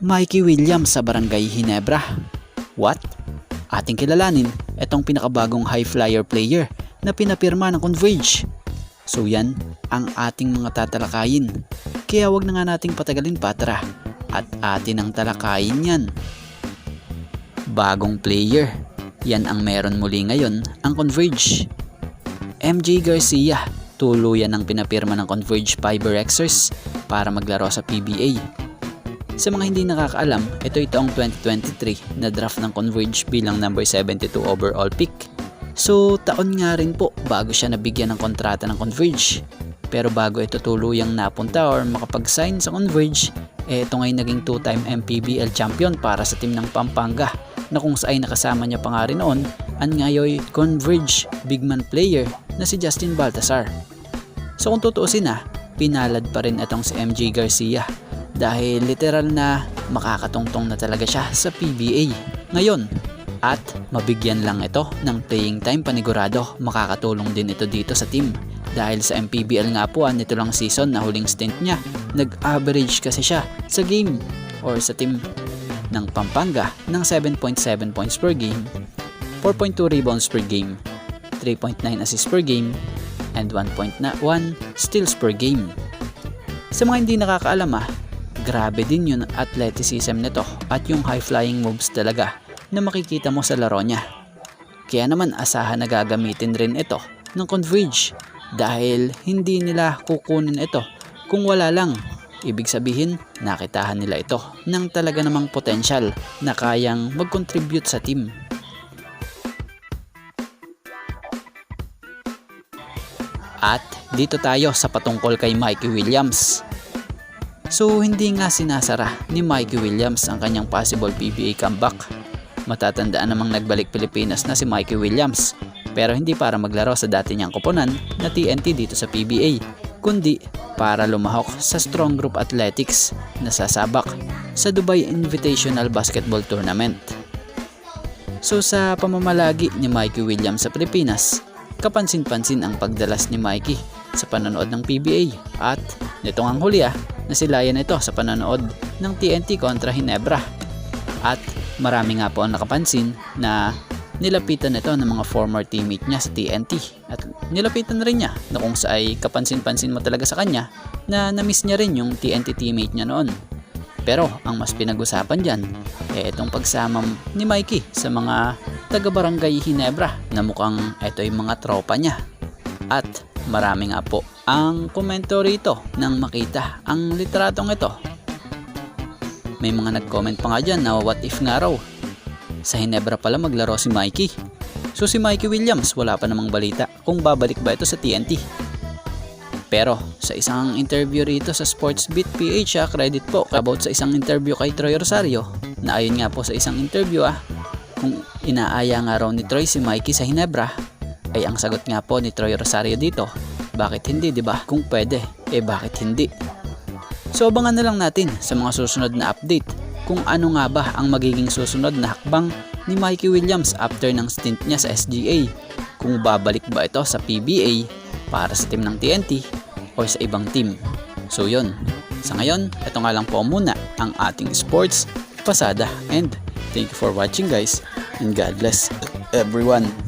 Mikey Williams sa Barangay Ginebra. What? Ating kilalanin itong pinakabagong high flyer player na pinapirma ng Converge. So yan ang ating mga tatalakayin. Kaya wag na nga nating patagalin pa, tara at atin ang talakayin yan. Bagong player, yan ang meron muli ngayon ang Converge. MJ Garcia, tuluyan ang pinapirma ng Converge Fiberxers para maglaro sa PBA. Sa mga hindi nakakaalam, ito ang 2023 na draft ng Converge bilang number 72 overall pick. So taon nga rin po bago siya nabigyan ng kontrata ng Converge. Pero bago ito tuluyang napunta or makapag-sign sa Converge, ito ngay naging 2-time MPBL champion para sa team ng Pampanga na kung saan nakasama niya pa nga rin noon ang ngayoy Converge bigman player na si Justin Baltazar. So kung tutuusin na, pinalad pa rin itong si MJ Garcia dahil literal na makakatungtong na talaga siya sa PBA ngayon. At mabigyan lang ito ng playing time panigurado, makakatulong din ito dito sa team. Dahil sa MPBL nga po nito lang season na huling stint niya, nag-average kasi siya sa game or sa team ng Pampanga ng 7.7 points per game, 4.2 rebounds per game, 3.9 assists per game, and 1.1 steals per game. Sa mga hindi nakakaalam grabe din yung athleticism nito at yung high flying moves talaga na makikita mo sa laro niya. Kaya naman asahan na gagamitin rin ito ng Converge dahil hindi nila kukunin ito kung wala lang. Ibig sabihin, nakitahan nila ito ng talaga namang potensyal na kayang mag-contribute sa team. At dito tayo sa patungkol kay Mikey Williams. So hindi nga sinasara ni Mikey Williams ang kanyang possible PBA comeback. Matatandaan namang nagbalik Pilipinas na si Mikey Williams, pero hindi para maglaro sa dati niyang koponan na TNT dito sa PBA, kundi para lumahok sa Strong Group Athletics na sasabak sa Dubai Invitational Basketball Tournament. So sa pamamalagi ni Mikey Williams sa Pilipinas, kapansin-pansin ang pagdalas ni Mikey sa panonood ng PBA at nitong ang huli nasilayan ito sa panonood ng TNT kontra Ginebra. At marami nga po ang nakapansin na nilapitan ito ng mga former teammate niya sa TNT at nilapitan rin niya na kung sa ay kapansin-pansin mo talaga sa kanya na namiss niya rin yung TNT teammate niya noon. Pero ang mas pinag-usapan dyan itong pagsama ni Mikey sa mga taga-barangay Ginebra na mukhang ito yung mga tropa niya. At marami nga po ang komento rito nang makita ang litratong ito. May mga nag-comment pa nga dyan na what if nga raw sa Ginebra pala maglaro si Mikey. So si Mikey Williams wala pa namang balita kung babalik ba ito sa TNT. Pero sa isang interview rito sa Sportsbeat PH credit po about sa isang interview kay Troy Rosario na ayon nga po sa isang interview kung inaaya nga raw ni Troy si Mikey sa Ginebra, ay ang sagot nga po ni Troy Rosario dito, bakit hindi, diba? Kung pwede, bakit hindi? So abangan na lang natin sa mga susunod na update kung ano nga ba ang magiging susunod na hakbang ni Mikey Williams after ng stint niya sa SGA. Kung babalik ba ito sa PBA para sa team ng TNT o sa ibang team. So yun, sa ngayon, ito nga lang po muna ang ating sports pasada and thank you for watching guys and God bless everyone.